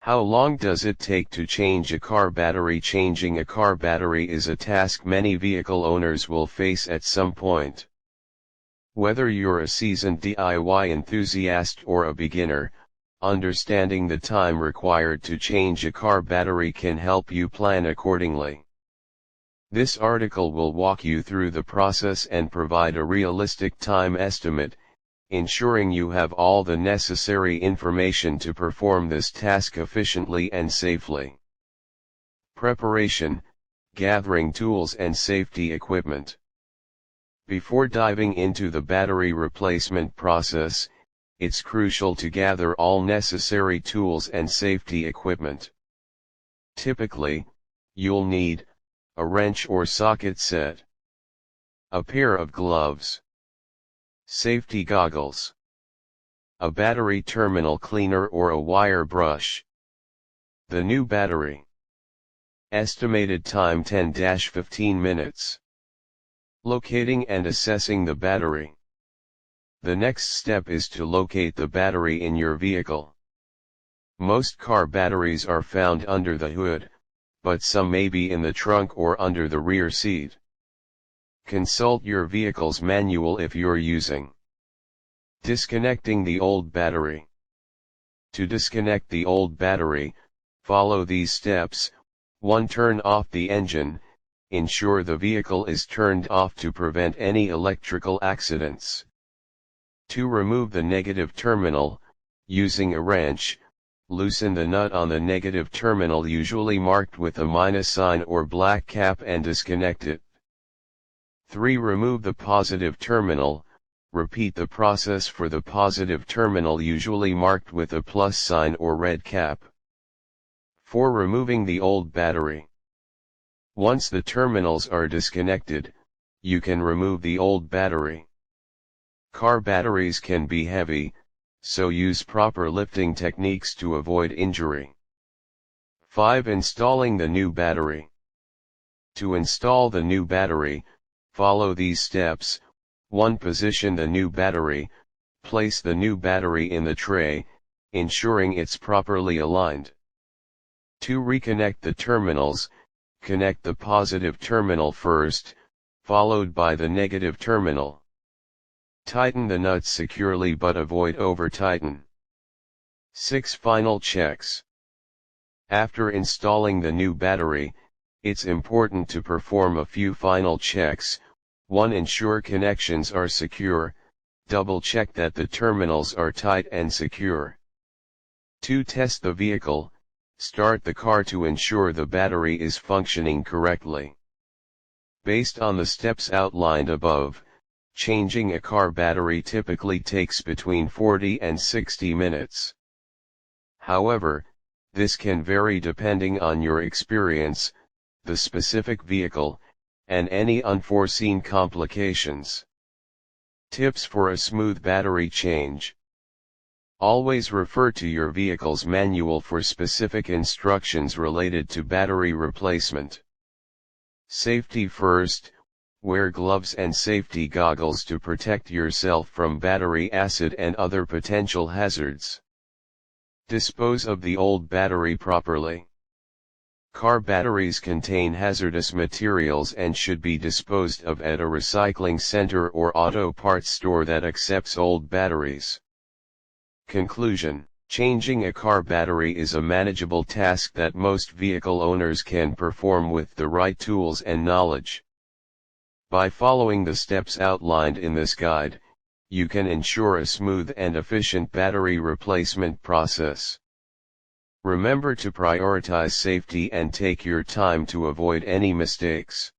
How long does it take to change a car battery? Changing a car battery is a task many vehicle owners will face at some point. Whether you're a seasoned DIY enthusiast or a beginner, understanding the time required to change a car battery can help you plan accordingly. This article will walk you through the process and provide a realistic time estimate, ensuring you have all the necessary information to perform this task efficiently and safely. Preparation: gathering tools and safety equipment. Before diving into the battery replacement process, it's crucial to gather all necessary tools and safety equipment. Typically, you'll need a wrench or socket set, a pair of gloves, safety goggles, a battery terminal cleaner or a wire brush. The new battery. Estimated time 10-15 minutes. Locating and assessing the battery. The next step is to locate the battery in your vehicle. Most car batteries are found under the hood, but some may be in the trunk or under the rear seat. Consult your vehicle's manual if you're using. Disconnecting the old battery. To disconnect the old battery, follow these steps. 1. Turn off the engine. Ensure the vehicle is turned off to prevent any electrical accidents. 2. Remove the negative terminal. Using a wrench, loosen the nut on the negative terminal, usually marked with a minus sign or black cap, and disconnect it. 3. Remove the positive terminal. Repeat the process for the positive terminal, usually marked with a plus sign or red cap. 4. Removing the old battery. Once the terminals are disconnected, you can remove the old battery. Car batteries can be heavy, so use proper lifting techniques to avoid injury. 5. Installing the new battery. To install the new battery, follow these steps. 1. Position the new battery. Place the new battery in the tray, ensuring it's properly aligned. 2. Reconnect the terminals. Connect the positive terminal first, followed by the negative terminal. Tighten the nuts securely but avoid over-tighten. 6. Final checks. After installing the new battery, it's important to perform a few final checks. 1. Ensure connections are secure. Double-check that the terminals are tight and secure. 2. Test the vehicle. Start the car to ensure the battery is functioning correctly. Based on the steps outlined above, changing a car battery typically takes between 40 and 60 minutes. However, this can vary depending on your experience, the specific vehicle, and any unforeseen complications. Tips for a smooth battery change. Always refer to your vehicle's manual for specific instructions related to battery replacement. Safety first. Wear gloves and safety goggles to protect yourself from battery acid and other potential hazards. Dispose of the old battery properly. Car batteries contain hazardous materials and should be disposed of at a recycling center or auto parts store that accepts old batteries. Conclusion: changing a car battery is a manageable task that most vehicle owners can perform with the right tools and knowledge. By following the steps outlined in this guide, you can ensure a smooth and efficient battery replacement process. Remember to prioritize safety and take your time to avoid any mistakes.